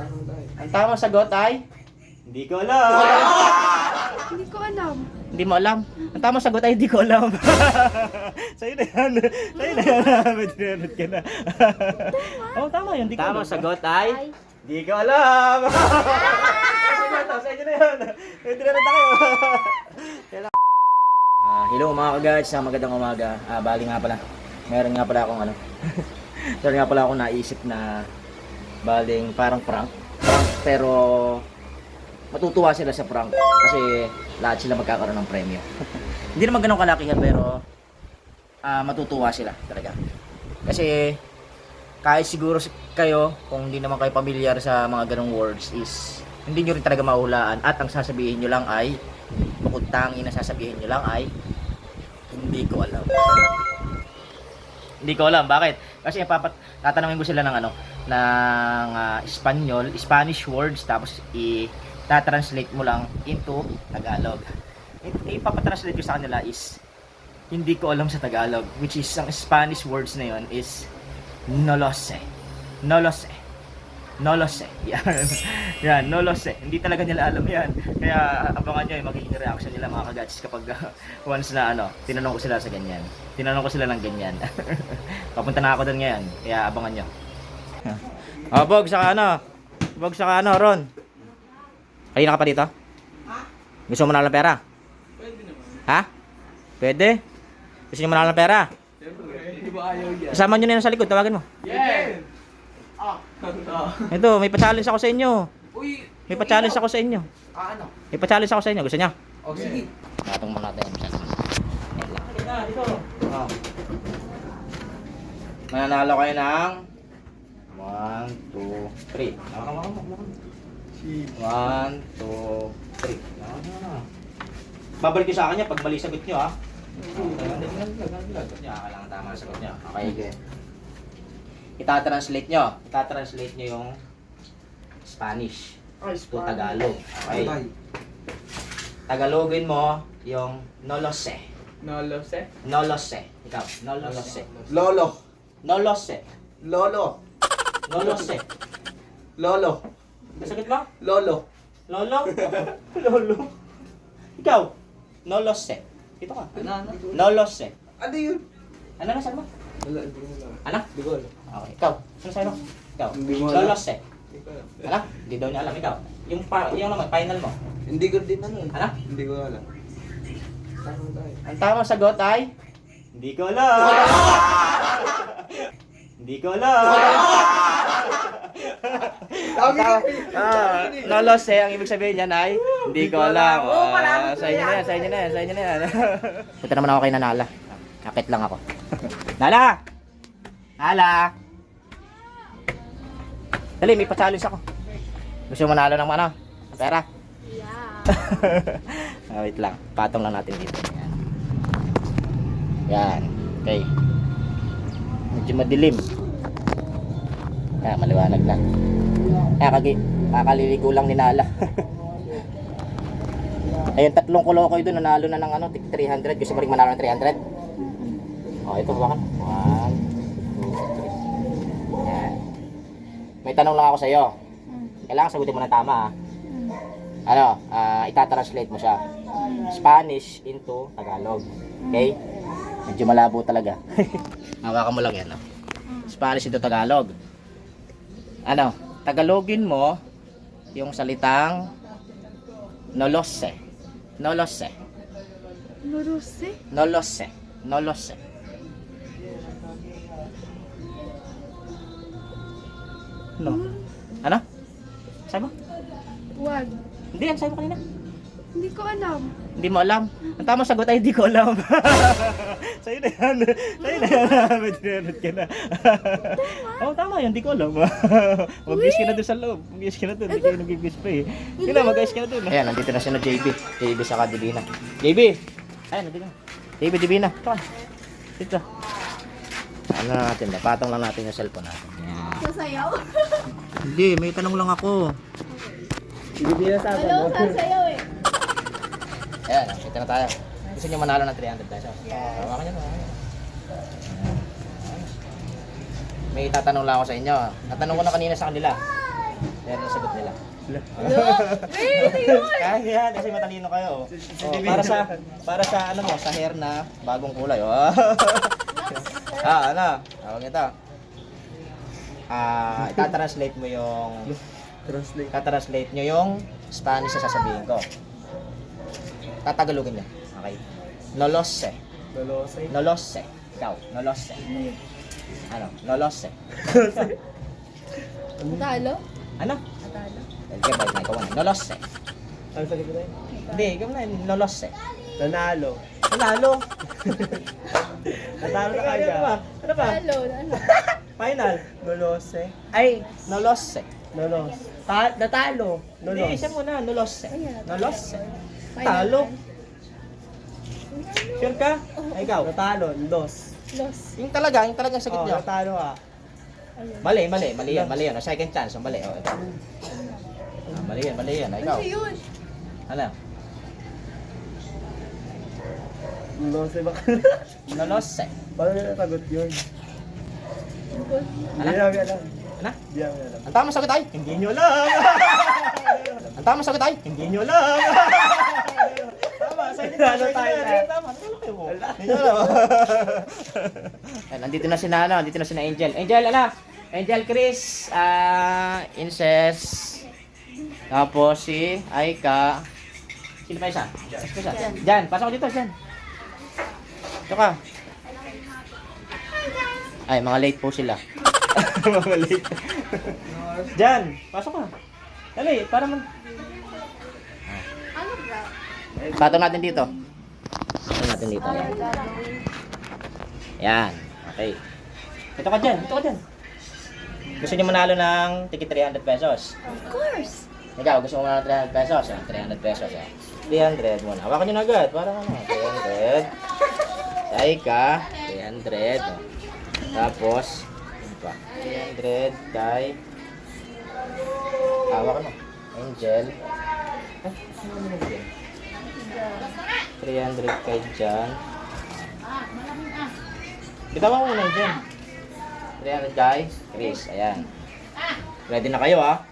Ang tamang sagot ay... Hindi ko alam. Hindi ko alam. Hindi mo alam. Ang tamang sagot ay hindi ko alam. Sa'yo na yan. Sa'yo na yan. Medinanot ka na. Oo, tama yun. Hindi ko alam. Tamang sagot ay... Hindi ko alam. Sa inyo na yan. Medinanot na kayo. Hello mga ka-guards, magandang umaga. Bali nga pala. Meron nga pala akong ano. Meron nga pala akong naisip na baling parang prank. Pero matutuwa sila sa prank kasi lahat sila magkakaroon ng premyo. Hindi naman ganun kalakihan pero matutuwa sila talaga. Kasi kahit siguro kayo kung hindi naman kayo pamilyar sa mga ganung words is hindi nyo rin talaga mahulaan at ang sasabihin nyo lang ay bukod tangi na sasabihin nyo lang ay hindi ko alam. Hindi ko alam. Bakit? Kasi tatanungin ko sila ng ano, ng Spanish words tapos i-translate mo lang into Tagalog. Ipapatranslate ko sa kanila is hindi ko alam sa Tagalog, which is ang Spanish words na yon is no lo sé. No lo sé. No lo sé. Yan. Yan, no lo sé. Hindi talaga nila alam yan. Kaya abangan nyo yung magiging reaction nila mga kagats kapag once na ano, tinanong ko sila sa ganyan. Tinanong ko sila ng ganyan. Papunta na ako doon ngayon. Kaya abangan nyo. Bog, saka ano? Bog, saka ano, Ron? Kanina ka pa dito? Ha? Gusto mo na ng pera? Pwede naman. Ha? Pwede? Gusto nyo manalo ng pera? Siyempre, hindi ba ayaw yan? Kasama nyo na yun sa likod, tawagin mo. Yeah! Ito, may pa-challenge ako sa inyo. Uy! May pa-challenge ako sa inyo. Ano? May pa-challenge ako sa inyo. Gusto niya? Oh, sige. Patong muna natin. Dito. Oh. Mananalo kayo ng 1, 2, 3. 1, 2, 3. Babalik ko sa akin niya pag mali sagot nyo, ha? Kailangan tama ang sagot nyo. Okay. Itatranslate nyo yung Spanish to Tagalog. Okay. Tagalogin mo yung no lo sé. No lo sé. No lo sé. Ikaw, no lo sé. Lolo. No lo sé. Lolo. No lo sé. Lolo. Masakit ba? Lolo. Lolo? Lolo? Ikaw, no lo sé. Ito ka. Ano? No lo sé. Ano yun? Ano na, saan mo? Wala, hindi ko alam. Ano? Hindi ko alam. Okay, ikaw. Ano sa'yo? Ikaw. Hindi mo No alam. lo sé. Hindi ko alam. Ano? Hindi daw niya alam. Ikaw. Yung naman, final mo. Hindi ko din alam. Ano? Hindi ko alam. Tanong tayo. Ang tamang sagot ay... Hindi ko alam. Hindi ko alam. No lo sé, ang ibig sabihin niyan ay hindi ko alam. Sa inyo na yan, sa inyo na yan, sa inyo na yan. Punta naman ako kay Nanala. Akit lang ako. Nala! Nala! Dali, may pa-challenge ako. Gusto mo manalo ng ano? Ng pera? Yeah. Wait lang, patong lang natin dito. Yan. Yan. Okay. Medyo madilim. Yan, maliwanag na. Kakaliligo lang ni Nala. Ayun, tatlong kulokoy doon, nanalo na ng ano, 300. Gusto mo rin manalo ng 300? Oh, ito ba? 1, 2, 3. Yan. May tanong lang ako sa iyo. Kailangan sagutin mo ng tama, ha? Ano, itatranslate mo siya. Spanish into Tagalog. Okay? Medyo malabo talaga. Hawakan mo lang yan, no? Spanish into Tagalog. Ano, Tagalogin mo yung salitang no lo sé. No lo sé. No lo sé. No lo sé. No lo sé. No. Ano? Sabi mo? Wag. Hindi, yan sabi mo kanina. Hindi ko alam. Hindi mo alam. Ang tamang sagot ay hindi ko alam. Sa'yo na yan. Sa'yo na yan. Medinanot ka na. Oo, tama yan. Hindi ko alam. Mag-guess ka na doon sa loob. Mag-guess ka na doon. Hindi kayo nag-guess pa eh. Hindi na, mag-guess ka na doon. Ayan, nandito na siya na JB. JB saka Divina. JB! Ayan, nandito na. JB, Divina. Ito ka. Dito. Ano na natin? Patong lang natin yung cellphone natin. Yan. Sasayaw? Hindi, may tanong lang ako. Hindi na sa Hello, sasayaw eh. Ayan, ito na tayo. Gusto nyo manalo ng 300 pesos? Hawakan nyo na. May tatanong lang ako sa inyo. Natanong ko na kanina sa kanila. Yan ang sagot nila. Wait, yun! Kaya yan, kasi matalino kayo. Oh, para sa ano mo, sa hair na bagong kulay. Oh. Ano? Tawag ito. Itatranslate mo yung tatranslate nyo yung Spanish na sasabihin ko. Tatagalogin niya. Okay. Nolose. Nolose. Ikaw, nolose. Ano? Nolose. Talo? Ano? Talo. Okay, balik na ikaw na. Nolose. Ano sagot ko tayo? Hindi, ikaw na. Nolose. Nanalo. Nanalo. Natalo na Ano kaya. ba? Ano ba? Talo. Ano? Final. Nolose. Ay, nolose. Nolos. Natalo. Hindi, Nolos. siya muna. Nolose. Ayan. Nolose. Final. Talo. Sure ka? Ay, ikaw. Natalo. Dos. Los. Yung talagang sagot Oh, niyo. natalo ah. Mali yan. Mali yan. Second chance. Mali. Oh, ito. Mali yan. Ay, ikaw. Ano yun? Ano? Nolose ba? Nolose. Paano nila sagot yun? Ano? Hindi namin alam. Ano? Hindi namin alam. Ang tamang sagot ay, hindi nyo alam. Ang tamang sagot ay, hindi nyo alam. Tama, sa inyo Ano tayo na? Tama, ano kayo mo? Hindi nyo alam. Ayan, nandito na si Angel. Angel, ano? Angel Chris, Inces, tapos si Aika. Sino pa isa? Jan, pasok ko dito, Jan. Ito ka. Ay, mga late po sila. Mga late. Jan, pasok ka. Dali, para mag... Patong natin dito. Patong natin dito. Ayan. Yan. Okay. Ito ka dyan. Gusto niyo manalo ng tiki 300 pesos? Of course. Ikaw, gusto mo manalo ng 300 pesos? 300 pesos. 300 muna. Hawakan niyo na agad. Para ano? 300. Ay ka. 300. Tapos, ano pa? 300 kay... Hawakan mo. Angel. Ano mo Angel? 300 kay Jan. Bitawan mo muna Jan. 300 kay Chris. Ayan. Ready na kayo ha?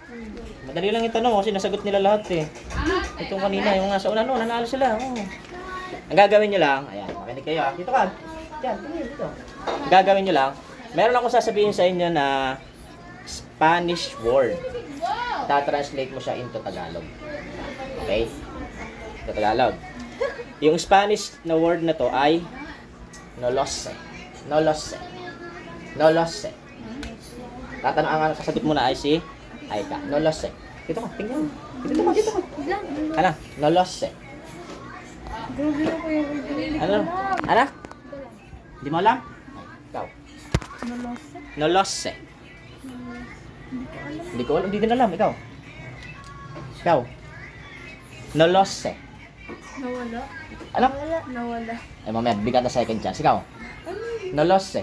Madali lang yung tanong kasi nasagot nila lahat eh. Itong kanina, yung nasa una, nanalo sila. Oh. Ang gagawin nyo lang, ayan, makinig kayo ha. Dito ka. Diyan, dito. Ang gagawin nyo lang, meron akong sasabihin sa inyo na Spanish word. Ta-translate mo siya into Tagalog. Okay? Into Tagalog. Yung Spanish na word na to ay nolose. Tatanong ang sasagot mo na ay si Aika. Nolose. Dito ka, tingnan. Dito ka. Ano? Nolose. Grabe ako yung hindi ko Ano? alam. Ano? Hindi mo alam? Ikaw. Nolose? Nolose. Hindi ko alam. Hindi din alam. Ikaw. Nolose. Nawala. Ano? Nawala. Ay, mamaya. Bigyan na second chance. Ikaw. Nolose.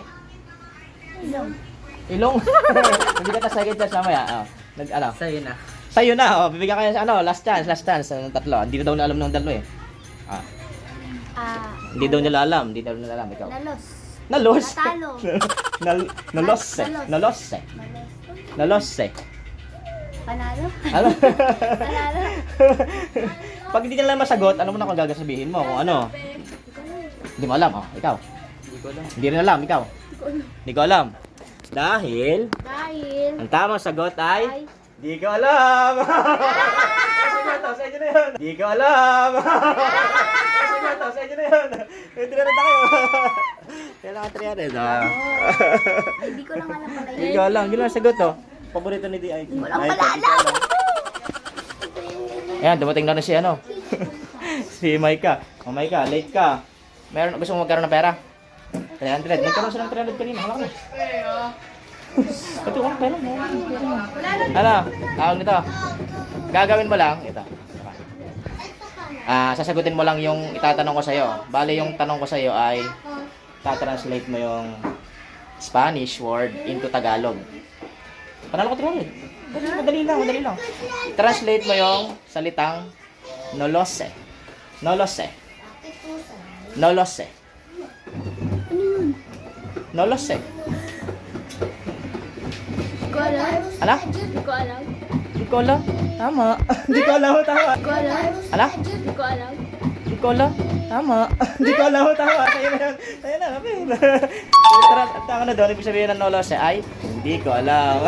Ilong. Ilong. Bigyan na second chance mamaya. Oh. Ano? Sa'yo na. Sa'yo na. Oh. Bibigyan ka sa ano. Last chance. Ng tatlo. Hindi na daw na alam ng dalo eh. Ah. Hindi daw nila alam. Ikaw. Nalos. Nalos. Natalo. Nalose. Nalose. Panalo? Ano? Panalo? Pag hindi nila masagot, ano mo na kung gagasabihin mo? Kung ano? Hindi mo alam. Oh, ikaw. Hindi ko alam. Hindi rin alam. Ikaw. Hindi ko alam. Dahil, Dahil ang tamang sagot ay, di ko alam. Sa inyo na yun. Di ko alam. Sa inyo na yun. Hindi na tayo. Kailangan 300. hindi ko lang alam pala Di ko alam. Yun lang sagot to. Paborito ni D.I. Walang pala alam. Ayan, dumating na si ano. Si Maika. Oh, Maika, late ka. Gusto mo magkaroon ng pera? 300. Nagkaroon siya ng 300 kanina. Wala ka na. Ito, walang pera. Ano? Tawag nito. Gagawin mo lang. Ito. Sasagutin mo lang yung itatanong ko sa'yo. Bale, yung tanong ko sa'yo ay ta-translate mo yung Spanish word into Tagalog. Panalo ko 300. Madali lang. Translate mo yung salitang nolose. Nolose. ko alam. Ala? Hindi ko alam. Hindi ko alam. Tama. Hindi ko alam. Tama. Hindi ko alam. Ala? Hindi ko alam. Hindi ko alam. Tama. Hindi ko alam. Tama. Sa'yo na yun. Sa'yo na. Kapit. Tara, at ang ano doon, ibig sabihin ng no loss ay, hindi ko alam.